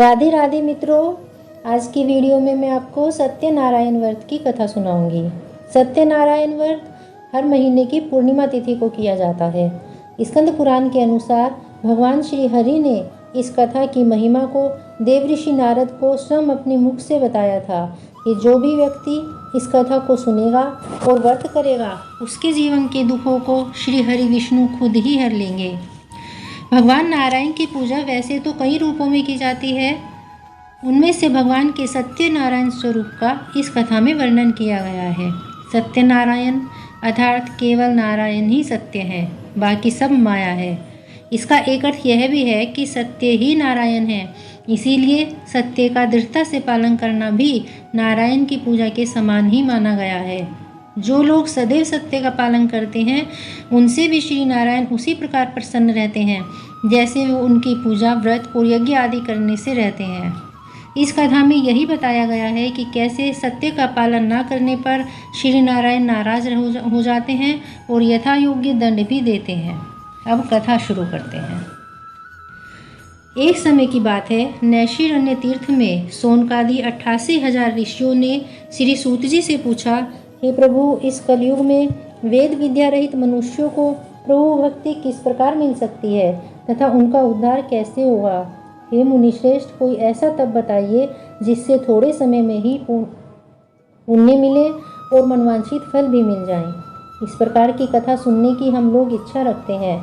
राधे राधे मित्रों, आज की वीडियो में मैं आपको सत्यनारायण व्रत की कथा सुनाऊंगी। सत्यनारायण व्रत हर महीने की पूर्णिमा तिथि को किया जाता है। स्कंद पुराण के अनुसार भगवान श्री हरि ने इस कथा की महिमा को देवऋषि नारद को स्वयं अपने मुख से बताया था कि जो भी व्यक्ति इस कथा को सुनेगा और व्रत करेगा उसके जीवन के दुखों को श्री हरि विष्णु खुद ही हर लेंगे। भगवान नारायण की पूजा वैसे तो कई रूपों में की जाती है, उनमें से भगवान के सत्यनारायण स्वरूप का इस कथा में वर्णन किया गया है। सत्यनारायण अर्थात केवल नारायण ही सत्य है, बाकी सब माया है। इसका एक अर्थ यह भी है कि सत्य ही नारायण है, इसीलिए सत्य का दृढ़ता से पालन करना भी नारायण की पूजा के समान ही माना गया है। जो लोग सदैव सत्य का पालन करते हैं उनसे भी श्री नारायण उसी प्रकार प्रसन्न रहते हैं जैसे वो उनकी पूजा व्रत और यज्ञ आदि करने से रहते हैं। इस कथा में यही बताया गया है कि कैसे सत्य का पालन न करने पर श्री नारायण नाराज हो जाते हैं और यथा योग्य दंड भी देते हैं। अब कथा शुरू करते हैं। एक समय की बात है, नैशिरण्य तीर्थ में सोनकादि 88,000 ऋषियों ने श्री सूत जी से पूछा, हे प्रभु, इस कलयुग में वेद विद्या रहित मनुष्यों को प्रभु भक्ति किस प्रकार मिल सकती है तथा उनका उद्धार कैसे होगा? हे मुनिश्रेष्ठ, कोई ऐसा तप बताइए जिससे थोड़े समय में ही पुण्य मिले और मनवांछित फल भी मिल जाएं। इस प्रकार की कथा सुनने की हम लोग इच्छा रखते हैं।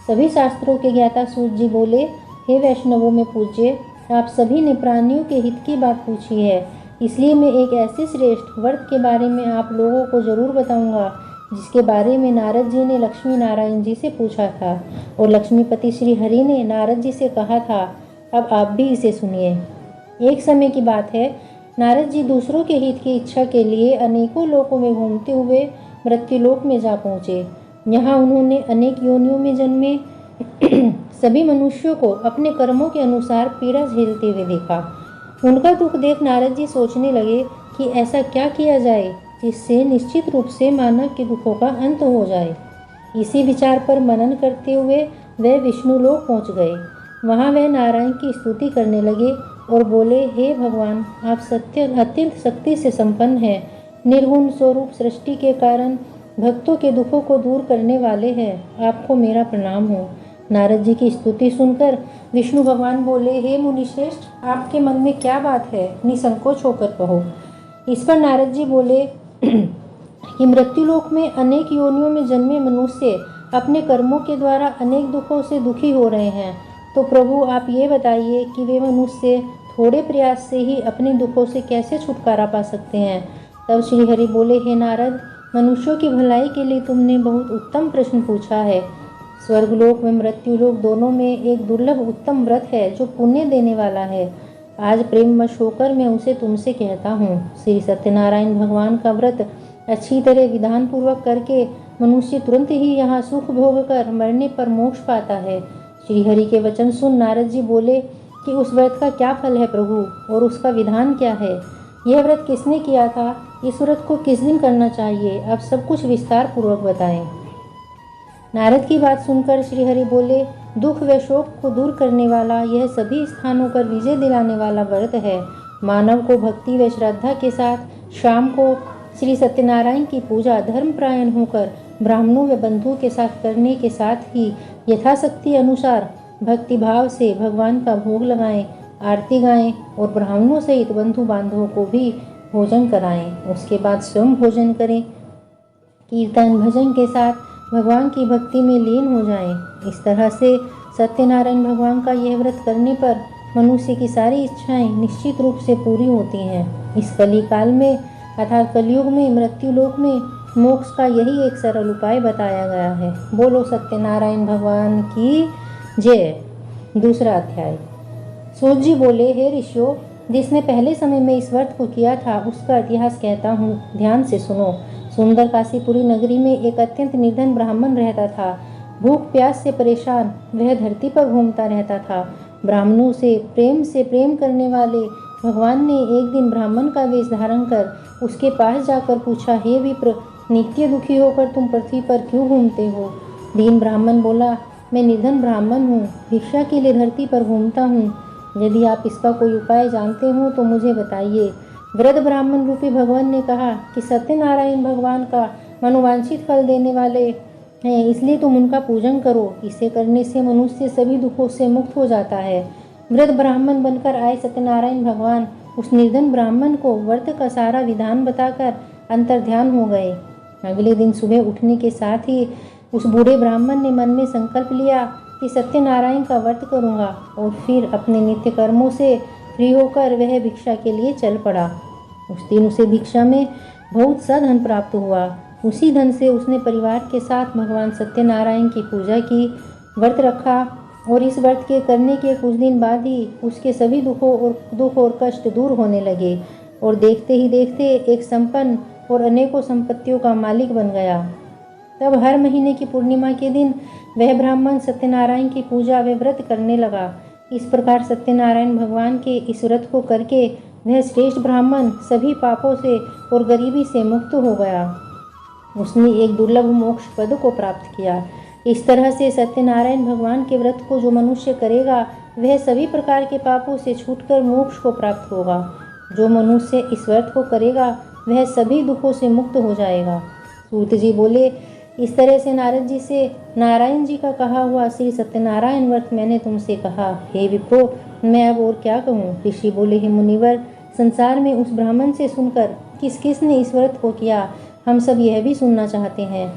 सभी शास्त्रों के ज्ञाता सूत जी बोले, हे वैष्णवों में पूज्य, आप सभी ने प्राणियों के हित की बात पूछी है, इसलिए मैं एक ऐसे श्रेष्ठ व्रत के बारे में आप लोगों को जरूर बताऊंगा जिसके बारे में नारद जी ने लक्ष्मी नारायण जी से पूछा था और लक्ष्मीपति श्री हरि ने नारद जी से कहा था। अब आप भी इसे सुनिए। एक समय की बात है, नारद जी दूसरों के हित की इच्छा के लिए अनेकों लोकों में घूमते हुए मृत्युलोक में जा पहुँचे। यहाँ उन्होंने अनेक योनियों में जन्मे सभी मनुष्यों को अपने कर्मों के अनुसार पीड़ा झेलते हुए देखा। उनका दुख देख नारद जी सोचने लगे कि ऐसा क्या किया जाए जिससे निश्चित रूप से मानव के दुखों का अंत हो जाए। इसी विचार पर मनन करते हुए वे विष्णु लोक पहुँच गए। वहाँ वे नारायण की स्तुति करने लगे और बोले, हे भगवान, आप अत्यंत शक्ति से संपन्न हैं, निर्गुण स्वरूप सृष्टि के कारण भक्तों के दुखों को दूर करने वाले हैं, आपको मेरा प्रणाम हो। नारद जी की स्तुति सुनकर विष्णु भगवान बोले, हे मुनिश्रेष्ठ, आपके मन में क्या बात है, निसंकोच होकर कहो। इस पर नारद जी बोले कि मृत्युलोक में अनेक योनियों में जन्मे मनुष्य अपने कर्मों के द्वारा अनेक दुखों से दुखी हो रहे हैं, तो प्रभु आप ये बताइए कि वे मनुष्य थोड़े प्रयास से ही अपने दुखों से कैसे छुटकारा पा सकते हैं। तब श्री हरि बोले, हे नारद, मनुष्यों की भलाई के लिए तुमने बहुत उत्तम प्रश्न पूछा है। स्वर्गलोक में मृत्युलोक दोनों में एक दुर्लभ उत्तम व्रत है जो पुण्य देने वाला है। आज प्रेमवश होकर मैं उसे तुमसे कहता हूँ। श्री सत्यनारायण भगवान का व्रत अच्छी तरह विधान पूर्वक करके मनुष्य तुरंत ही यहाँ सुख भोग कर मरने पर मोक्ष पाता है। श्री हरि के वचन सुन नारद जी बोले कि उस व्रत का क्या फल है प्रभु, और उसका विधान क्या है? यह व्रत किसने किया था? इस व्रत को किस दिन करना चाहिए? अब सब कुछ विस्तार पूर्वक बताएं। नारद की बात सुनकर श्री हरि बोले, दुख व शोक को दूर करने वाला, यह सभी स्थानों पर विजय दिलाने वाला व्रत है। मानव को भक्ति व श्रद्धा के साथ शाम को श्री सत्यनारायण की पूजा धर्मपरायण होकर ब्राह्मणों व बंधुओं के साथ करने के साथ ही यथाशक्ति अनुसार भक्ति भाव से भगवान का भोग लगाएं, आरती गाएं और ब्राह्मणों सहित बंधु बांधवों को भी भोजन कराएं। उसके बाद स्वयं भोजन करें। कीर्तन भजन के साथ भगवान की भक्ति में लीन हो जाएं। इस तरह से सत्यनारायण भगवान का यह व्रत करने पर मनुष्य की सारी इच्छाएं निश्चित रूप से पूरी होती हैं। इस कली काल में अर्थात कलयुग में मृत्युलोक में मोक्ष का यही एक सरल उपाय बताया गया है। बोलो सत्यनारायण भगवान की जय। दूसरा अध्याय। सूत जी बोले, हे ऋषियों, जिसने पहले समय में इस व्रत को किया था उसका इतिहास कहता हूँ, ध्यान से सुनो। सुंदर काशीपुरी नगरी में एक अत्यंत निर्धन ब्राह्मण रहता था। भूख प्यास से परेशान वह धरती पर घूमता रहता था। ब्राह्मणों से प्रेम करने वाले भगवान ने एक दिन ब्राह्मण का वेश धारण कर उसके पास जाकर पूछा, हे विप्र, नित्य दुखी होकर तुम पृथ्वी पर क्यों घूमते हो? दीन ब्राह्मण बोला, मैं निर्धन ब्राह्मण हूँ, भिक्षा के लिए धरती पर घूमता हूँ। यदि आप इसका कोई उपाय जानते हो तो मुझे बताइए। वृद्ध ब्राह्मण रूपी भगवान ने कहा कि सत्यनारायण भगवान का मनोवांछित फल देने वाले हैं, इसलिए तुम उनका पूजन करो। इसे करने से मनुष्य सभी दुखों से मुक्त हो जाता है। वृद्ध ब्राह्मण बनकर आए सत्यनारायण भगवान उस निर्धन ब्राह्मण को व्रत का सारा विधान बताकर अंतर्ध्यान हो गए। अगले दिन सुबह उठने के साथ ही उस बूढ़े ब्राह्मण ने मन में संकल्प लिया कि सत्यनारायण का व्रत करूँगा, और फिर अपने नित्य कर्मों से फ्री होकर वह भिक्षा के लिए चल पड़ा। उस दिन उसे भिक्षा में बहुत सा धन प्राप्त हुआ। उसी धन से उसने परिवार के साथ भगवान सत्यनारायण की पूजा की, व्रत रखा, और इस व्रत के करने के कुछ दिन बाद ही उसके सभी दुख और कष्ट दूर होने लगे, और देखते ही देखते एक संपन्न और अनेकों संपत्तियों का मालिक बन गया। तब हर महीने की पूर्णिमा के दिन वह ब्राह्मण सत्यनारायण की पूजा व व्रत करने लगा। इस प्रकार सत्यनारायण भगवान के इस व्रत को करके वह श्रेष्ठ ब्राह्मण सभी पापों से और गरीबी से मुक्त हो गया। उसने एक दुर्लभ मोक्ष पद को प्राप्त किया। इस तरह से सत्यनारायण भगवान के व्रत को जो मनुष्य करेगा वह सभी प्रकार के पापों से छूटकर मोक्ष को प्राप्त होगा। जो मनुष्य इस व्रत को करेगा वह सभी दुखों से मुक्त हो जाएगा। सूत जी बोले, इस तरह से नारद जी से नारायण जी का कहा हुआ श्री सत्यनारायण व्रत मैंने तुमसे कहा। हे विप्रो, मैं अब और क्या कहूँ। ऋषि बोले, हे मुनिवर, संसार में उस ब्राह्मण से सुनकर किस किस ने इस व्रत को किया, हम सब यह भी सुनना चाहते हैं,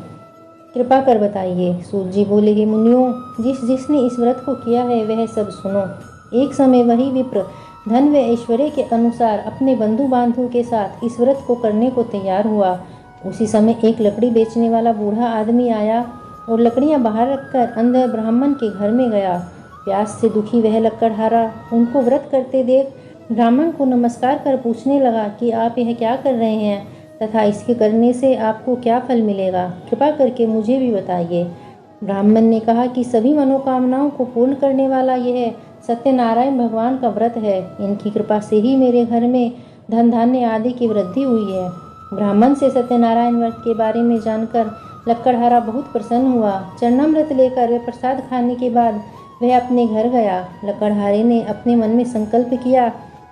कृपा कर बताइए। सूत जी बोले, हे मुनियों, जिसने इस व्रत को किया है वह सब सुनो। एक समय वही विप्र धन व ऐश्वर्य के अनुसार अपने बंधु बांधवों के साथ इस व्रत को करने को तैयार हुआ। उसी समय एक लकड़ी बेचने वाला बूढ़ा आदमी आया और लकड़ियां बाहर रखकर अंध ब्राह्मण के घर में गया। प्यास से दुखी वह लकड़हारा उनको व्रत करते देख ब्राह्मण को नमस्कार कर पूछने लगा कि आप यह क्या कर रहे हैं तथा इसके करने से आपको क्या फल मिलेगा, कृपा करके मुझे भी बताइए। ब्राह्मण ने कहा कि सभी मनोकामनाओं को पूर्ण करने वाला यह सत्यनारायण भगवान का व्रत है। इनकी कृपा से ही मेरे घर में धन धान्य आदि की वृद्धि हुई है। ब्राह्मण से सत्यनारायण व्रत के बारे में जानकर लक्कड़हारा बहुत प्रसन्न हुआ। चरणामृत लेकर वे प्रसाद खाने के बाद वह अपने घर गया। लक्कड़हारे ने अपने मन में संकल्प किया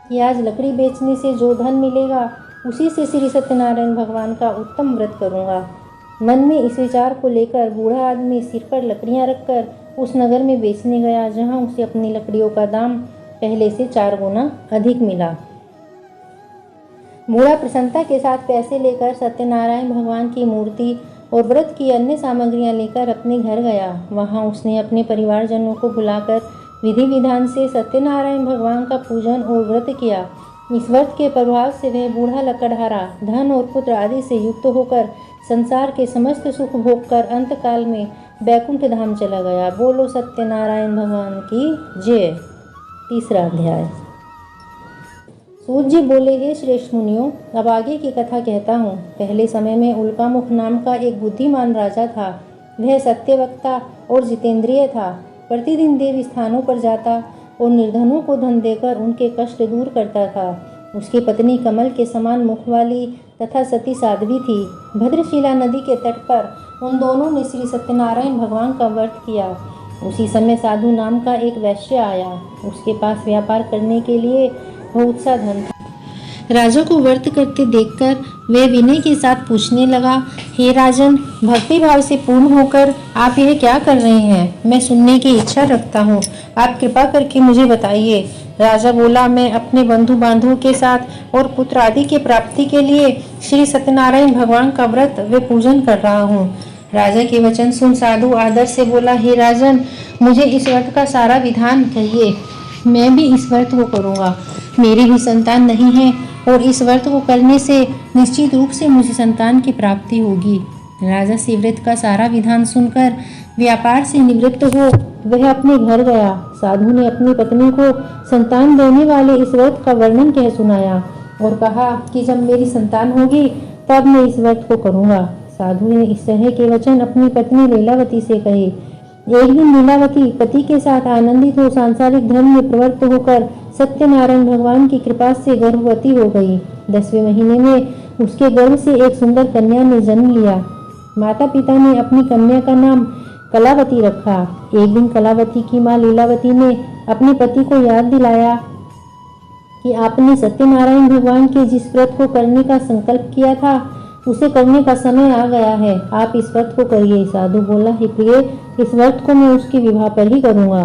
कि आज लकड़ी बेचने से जो धन मिलेगा उसी से श्री सत्यनारायण भगवान का उत्तम व्रत करूँगा। मन में इस विचार को लेकर बूढ़ा आदमी सिर पर लकड़ियाँ रखकर उस नगर में बेचने गया जहाँ उसे अपनी लकड़ियों का दाम पहले से 4 गुना अधिक मिला। बूढ़ा प्रसन्नता के साथ पैसे लेकर सत्यनारायण भगवान की मूर्ति और व्रत की अन्य सामग्रियां लेकर अपने घर गया। वहां उसने अपने परिवारजनों को बुलाकर विधि विधान से सत्यनारायण भगवान का पूजन और व्रत किया। इस व्रत के प्रभाव से वह बूढ़ा लकड़हारा धन और पुत्र आदि से युक्त होकर संसार के समस्त सुख भोग कर अंतकाल में बैकुंठ धाम चला गया। बोलो सत्यनारायण भगवान की जय। 3रा अध्याय। सूत जी बोले, हे श्रेष्ठ मुनियों, अब आगे की कथा कहता हूँ। पहले समय में उल्कामुख नाम का एक बुद्धिमान राजा था। वह सत्यवक्ता और जितेंद्रिय था। प्रतिदिन देव स्थानों पर जाता और निर्धनों को धन देकर उनके कष्ट दूर करता था। उसकी पत्नी कमल के समान मुख वाली तथा सती साध्वी थी। भद्रशिला नदी के तट पर उन दोनों ने श्री सत्यनारायण भगवान का व्रत किया। उसी समय साधु नाम का एक वैश्य आया। उसके पास व्यापार करने के लिए बहुत सा धन था। राजा को व्रत करते देखकर वे विनय के साथ पूछने लगा, हे राजन, भक्ति भाव से पूर्ण होकर आप यह क्या कर रहे हैं? मैं सुनने की इच्छा रखता हूँ, आप कृपा करके मुझे बताइए। राजा बोला, मैं अपने बंधु बांधवों के साथ और पुत्र आदि के प्राप्ति के लिए श्री सत्यनारायण भगवान का व्रत व पूजन कर रहा हूँ। राजा के वचन सुन साधु आदर से बोला, हे राजन, मुझे इस व्रत का सारा विधान कहिए, मैं भी इस व्रत को करूँगा। मेरी भी संतान नहीं है और इस व्रत को करने से निश्चित रूप से मुझे संतान की प्राप्ति होगी। राजा से व्रत का सारा विधान सुनकर व्यापार से निवृत्त हो वह अपने घर गया। साधु ने अपनी पत्नी को संतान देने वाले इस व्रत का वर्णन कह सुनाया और कहा कि जब मेरी संतान होगी तब मैं इस व्रत को करूँगा। साधु ने इस तरह के वचन अपनी पत्नी लीलावती से कहे। एक दिन लीलावती पति के साथ आनंदित हो सांसारिक धर्म में प्रवृत्त होकर सत्यनारायण भगवान की कृपा से गर्भवती हो गई। 10वें महीने में उसके गर्भ से एक सुंदर कन्या ने जन्म लिया। माता पिता ने अपनी कन्या का नाम कलावती रखा। एक दिन कलावती की माँ लीलावती ने अपने पति को याद दिलाया कि आपने सत्यनारायण भगवान के जिस व्रत को करने का संकल्प किया था उसे करने का समय आ गया है। आप इस व्रत को करिए। साधु बोला, हे प्रिय, इस व्रत को मैं उसके विवाह पर ही करूंगा।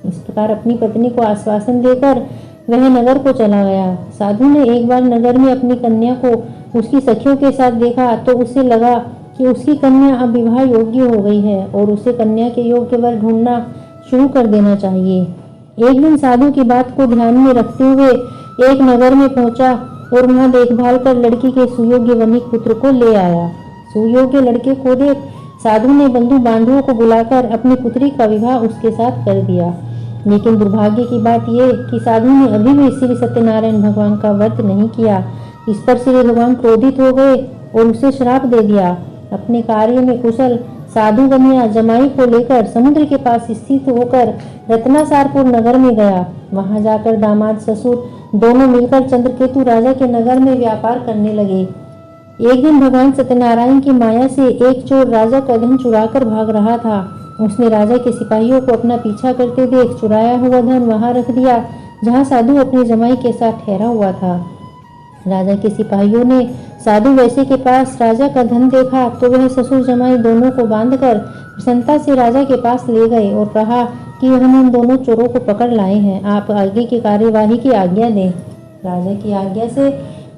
इस प्रकार अपनी पत्नी को आश्वासन देकर वह नगर को चला गया। साधु ने एक बार नगर में अपनी कन्या को उसकी सखियों के साथ देखा तो उसे लगा कि उसकी कन्या अब विवाह योग्य हो गई है और उसे कन्या के योग्य वर ढूंढना शुरू कर देना चाहिए। एक दिन साधु की बात को ध्यान में रखते हुए एक नगर में पहुंचा और वहां देखभाल कर लड़की के सुयोग्य वनिक पुत्र को ले आया। सुयोग्य लड़के को देख साधु ने बंधु बांधवों को बुलाकर अपनी पुत्री का विवाह उसके साथ कर दिया। लेकिन दुर्भाग्य की बात यह कि साधु ने अभी भी श्री सत्यनारायण भगवान का व्रत नहीं किया। इस पर श्री भगवान क्रोधित हो गए और उसे श्राप दे दिया। अपने कार्य में कुशल साधु कन्या जमाई को लेकर समुद्र के पास स्थित होकर रत्नासारपुर नगर में गया। वहां जाकर दामाद ससुर दोनों मिलकर चंद्रकेतु राजा के नगर में व्यापार करने लगे। एक दिन भगवान सत्यनारायण की माया से एक चोर राजा का धन चुराकर भाग रहा था। उसने राजा के सिपाहियों को अपना पीछा करते देख चुराया हुआ धन वहां रख दिया जहां साधु अपने जमाई के साथ ठहरा हुआ था। राजा के सिपाहियों ने साधु वैश्य के पास राजा का धन देखा तो वह ससुर जमाई दोनों को बांधकर प्रसन्नता से राजा के पास ले गए और कहा कि हम उन दोनों चोरों को पकड़ लाए हैं, आप आगे की कार्यवाही की आज्ञा दें। राजा की आज्ञा से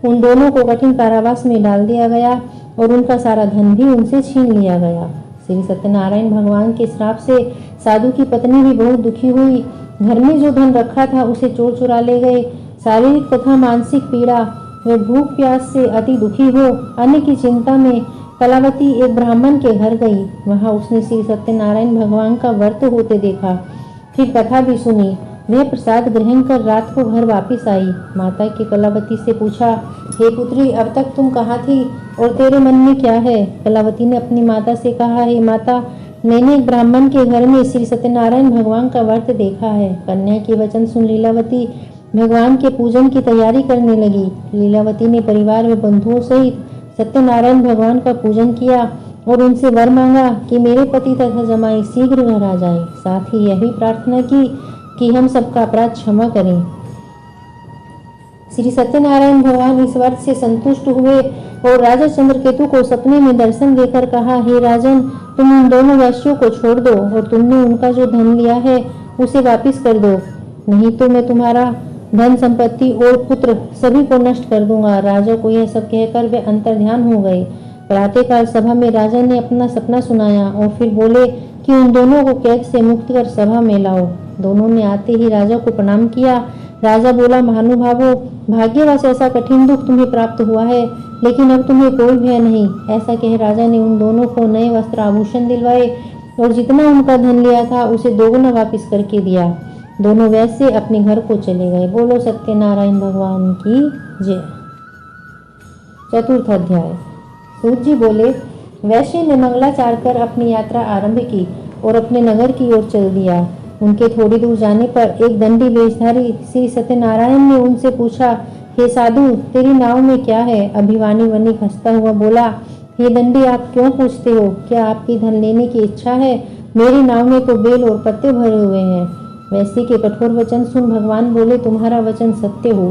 उन दोनों को कठिन कारावास में डाल दिया गया और उनका सारा धन भी उनसे छीन लिया गया। श्री सत्यनारायण भगवान के श्राप से साधु की पत्नी भी बहुत दुखी हुई। घर में जो धन रखा था उसे चोर चुरा ले गए। शारीरिक तथा मानसिक पीड़ा व भूख प्यास से अति दुखी हो अन्न की चिंता में कलावती एक ब्राह्मण के घर गई। वहां उसने श्री सत्यनारायण भगवान का व्रत होते देखा, फिर कथा भी सुनी। वह प्रसाद ग्रहण कर रात को घर वापस आई। माता की कलावती से पूछा, हे पुत्री, अब तक तुम कहाँ थी और तेरे मन में क्या है? कलावती ने अपनी माता से कहा, हे माता, मैंने एक ब्राह्मण के घर में श्री सत्यनारायण भगवान का व्रत देखा है। कन्या के वचन सुन लीलावती भगवान के पूजन की तैयारी करने लगी। लीलावती ने परिवार व बंधुओं सहित सत्यनारायण भगवान का पूजन किया और उनसे वर मांगा कि मेरे पति तथा जमाई शीघ्र घर आ जाएं। साथ ही यह भी प्रार्थना की कि हम सबका अपराध क्षमा करें। श्री सत्यनारायण भगवान इस व्रत से संतुष्ट हुए और राजा चंद्रकेतु को सपने में दर्शन देकर कहा, हे राजन, तुम उन दोनों वैश्यों को छोड़ दो और तुमने उनका जो धन लिया है उसे वापिस कर दो, नहीं तो मैं तुम्हारा धन संपत्ति और पुत्र सभी को नष्ट कर दूंगा। राजा को यह सब कहकर वे अंतर्ध्यान हो गए। प्रातःकाल सभा में राजा ने अपना सपना सुनाया और फिर बोले कि उन दोनों को कैद से मुक्त कर सभा में लाओ। दोनों ने आते ही राजा को प्रणाम किया। राजा बोला, महानुभावों, भाग्यवश ऐसा कठिन दुख तुम्हें प्राप्त हुआ है, लेकिन अब तुम्हें कोई भय नहीं। ऐसा कह राजा ने उन दोनों को नए वस्त्र आभूषण दिलवाए और जितना उनका धन लिया था उसे दोगुना वापिस करके दिया। दोनों वैसे अपने घर को चले गए। बोलो सत्यनारायण भगवान की जय। चतुर्थ अध्याय। सूत जी बोले, वैश्य ने मंगलाचार कर अपनी यात्रा आरंभ की और अपने नगर की ओर चल दिया। उनके थोड़ी दूर जाने पर एक दंडी वेशधारी श्री सत्यनारायण ने उनसे पूछा, हे साधु, तेरी नाव में क्या है? अभिमानी वनिक हंसता हुआ बोला, हे दंडी, आप क्यों पूछते हो? क्या आपकी धन लेने की इच्छा है? मेरी नाव में तो बेल और पत्ते भरे हुए हैं। वैश्य के कठोर वचन सुन भगवान बोले, तुम्हारा वचन सत्य हो।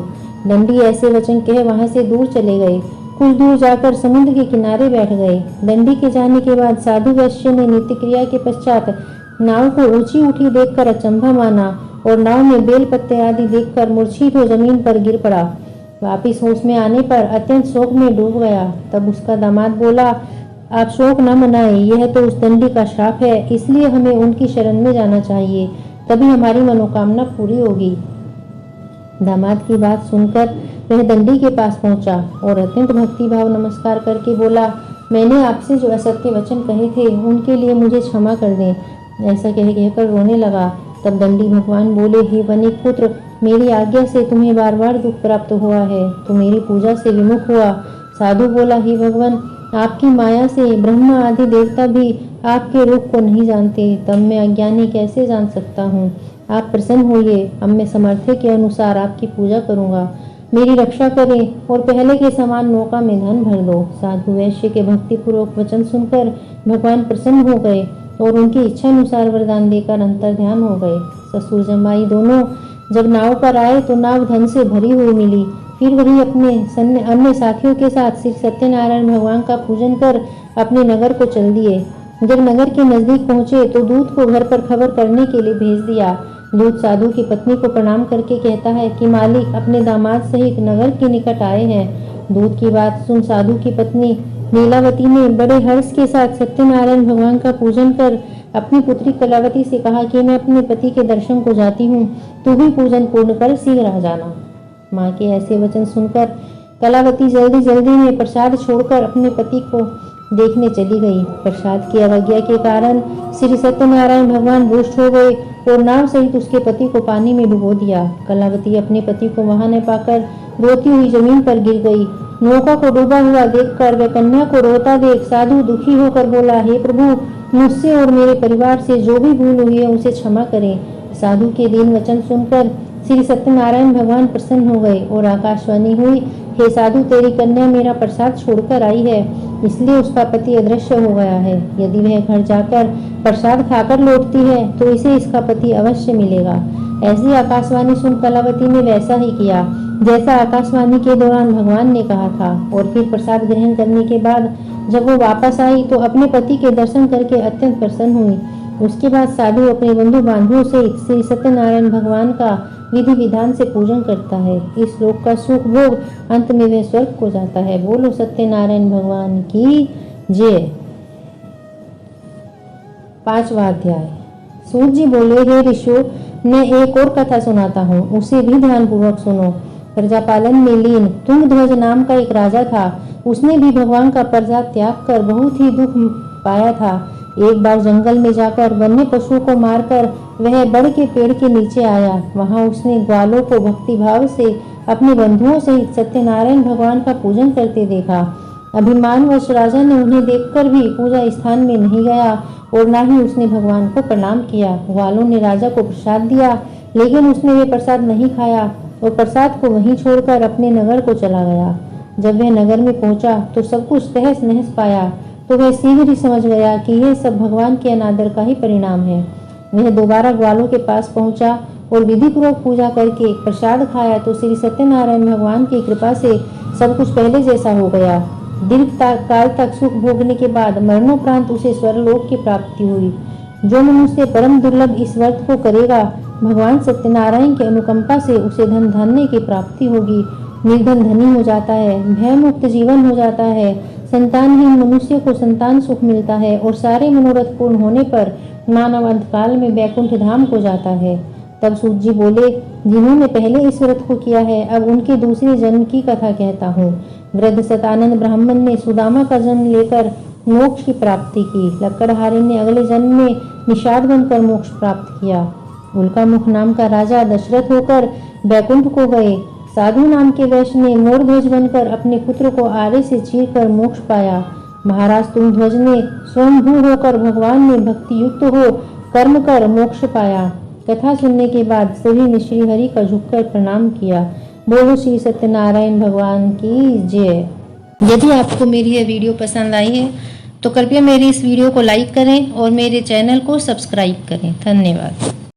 दंडी ऐसे वचन कह वहां से दूर चले गए। कुछ दूर जाकर समुद्र के किनारे बैठ गए। दंडी के जाने के बाद साधु वैश्य ने नित्य क्रिया के पश्चात नाव को ऊंची उठी देखकर अचंभा माना और नाव में बेल पत्ते आदि देखकर मूर्छित हो जमीन पर गिर पड़ा। वापिस होश में आने पर अत्यंत शोक में डूब गया। तब उसका दामाद बोला, आप शोक न मनाएं, यह तो उस दंडी का श्राप है, इसलिए हमें उनकी शरण में जाना चाहिए, तभी हमारी मनोकामना पूरी होगी। दामाद की बात सुनकर वह दंडी के पास पहुंचा और अत्यंत भक्तिभाव नमस्कार करके बोला, मैंने आपसे जो असत्य वचन कहे थे उनके लिए मुझे क्षमा कर दें। ऐसा कहकर रोने लगा। तब दंडी भगवान बोले, हे वनिक पुत्र, मेरी आज्ञा से तुम्हें बार बार दुख प्राप्त हुआ है, तो मेरी पूजा से विमुख हुआ। साधु बोला, हे भगवान, आपकी माया से ब्रह्मा आदि देवता भी आपके रूप को नहीं जानते, तब मैं अज्ञानी कैसे जान सकता हूँ? आप प्रसन्न होइए, अब मैं सामर्थ्य के अनुसार आपकी पूजा करूँगा। मेरी रक्षा करें और पहले के समान नौका में धन भर दो। साधु वैश्य के भक्तिपूर्वक वचन सुनकर भगवान प्रसन्न हो गए और उनकी इच्छा अनुसार वरदान देकर अंतर ध्यान हो गए। ससुर जमाई दोनों जब नाव पर आए तो नाव धन से भरी हुई मिली। फिर वही अपने अन्य साथियों के साथ श्री सत्यनारायण भगवान का पूजन कर अपने नगर को चल दिए। जब नगर के नजदीक पहुंचे तो दूत को घर पर खबर करने के लिए भेज दिया। दूत साधु की पत्नी को प्रणाम करके कहता है कि मालिक अपने दामाद सहित नगर के निकट आए हैं। दूत की बात सुन साधु की पत्नी नीलावती ने बड़े हर्ष के साथ सत्यनारायण भगवान का पूजन कर अपनी पुत्री कलावती से कहा कि मैं अपने पति के दर्शन को जाती हूँ, तू भी पूजन पूर्ण कर शीघ्र आ जाना। माँ के ऐसे वचन सुनकर कलावती जल्दी जल्दी में प्रसाद छोड़कर अपने पति को देखने चली गई। प्रसाद की अवज्ञा के कारण श्री सत्यनारायण भगवान रुष्ट हो गए और नाव सहित उसके पति को पानी में डुबो दिया। कलावती अपने पति को वहां न पाकर रोती हुई जमीन पर गिर गई। नौका को डूबा हुआ देखकर वह कन्या को रोता देख साधु दुखी होकर बोला, हे प्रभु, मुझसे और मेरे परिवार से जो भी भूल हुई है उसे क्षमा करें। साधु के दीन वचन सुनकर श्री सत्यनारायण भगवान प्रसन्न हो गए और आकाशवाणी हुई, हे साधु, तेरी कन्या मेरा प्रसाद छोड़कर आई है, इसलिए उसका पति अदृश्य हो गया है। यदि वह घर जाकर प्रसाद खाकर लौटती है तो इसे इसका पति अवश्य मिलेगा। ऐसी आकाशवाणी सुन कलावती ने वैसा ही किया जैसा आकाशवाणी के दौरान भगवान ने कहा था और फिर प्रसाद ग्रहण करने के बाद जब वो वापस आई तो अपने पति के दर्शन करके अत्यंत प्रसन्न हुई। उसके बाद साधु अपने बंधु बांधवों से श्री सत्यनारायण भगवान का विधि विधान से पूजन करता है। इस लोक का सुख भोग अंत में वह स्वर्ग को जाता है। बोलो सत्यनारायण भगवान की जय। 5वां अध्याय। सूत जी बोले, हे ऋषियों, मैं एक और कथा सुनाता हूँ, उसे भी ध्यान पूर्वक सुनो। प्रजापालन में लीन तुंगध्वज नाम का एक राजा था। उसने भी भगवान का प्रसाद त्याग कर बहुत ही दुख पाया था। एक बार जंगल में जाकर वन्य पशुओं को मारकर वह बड़ के पेड़ के नीचे आया। वहां उसने ग्वालों को भक्ति भाव से अपने बंधुओं सहित सत्यनारायण भगवान का पूजन करते देखा। अभिमानवश राजा ने उन्हें देखकर भी पूजा स्थान में नहीं गया और न ही उसने भगवान को प्रणाम किया। ग्वालों ने राजा को प्रसाद दिया, लेकिन उसने वे प्रसाद नहीं खाया और प्रसाद को वहीं छोड़कर अपने नगर को चला गया। जब वह नगर में पहुंचा तो सब कुछ तहस नहस पाया, तो वह शीघ्र ही समझ गया कि यह सब भगवान के अनादर का ही परिणाम है। वह दोबारा ग्वालों के पास पहुंचा और विधि पूर्वक पूजा करके प्रसाद खाया तो श्री सत्यनारायण भगवान की कृपा से सब कुछ पहले जैसा हो गया। दीर्घ काल तक सुख भोगने के बाद मरणोपरांत उसे स्वर्गलोक की प्राप्ति हुई। जो मनुष्य परम दुर्लभ इस व्रत को करेगा, भगवान सत्यनारायण की अनुकंपा से उसे धन धान्य की प्राप्ति होगी। निर्धन धनी हो जाता है, भय मुक्त जीवन हो जाता है, संतानहीन मनुष्य को संतान सुख मिलता है और सारे मनोरथ पूर्ण होने पर मानव अंतकाल में वैकुंठ धाम को जाता है। तब सूत जी बोले, जिन्होंने पहले इस व्रत को किया है, अब उनके दूसरे जन्म की कथा कहता हूँ। वृद्ध सतानंद ब्राह्मण ने सुदामा का जन्म लेकर मोक्ष की प्राप्ति की। लक्कड़हारे ने अगले जन्म में निषाद बनकर मोक्ष प्राप्त किया। उल्का मुख नाम का राजा दशरथ होकर वैकुंठ को गए। साधु नाम के वैश्य ने मोरध्वज बनकर अपने पुत्र को आरे से चीरकर मोक्ष पाया। महाराज तुंगध्वज ने स्वयंभू होकर भगवान में भक्ति युक्त हो कर्म कर मोक्ष पाया। कथा सुनने के बाद सभी ने श्री हरि का झुककर प्रणाम किया। बोलो श्री सत्यनारायण भगवान की जय। यदि आपको मेरी यह वीडियो पसंद आई है तो कृपया मेरी इस वीडियो को लाइक करें और मेरे चैनल को सब्सक्राइब करें। धन्यवाद।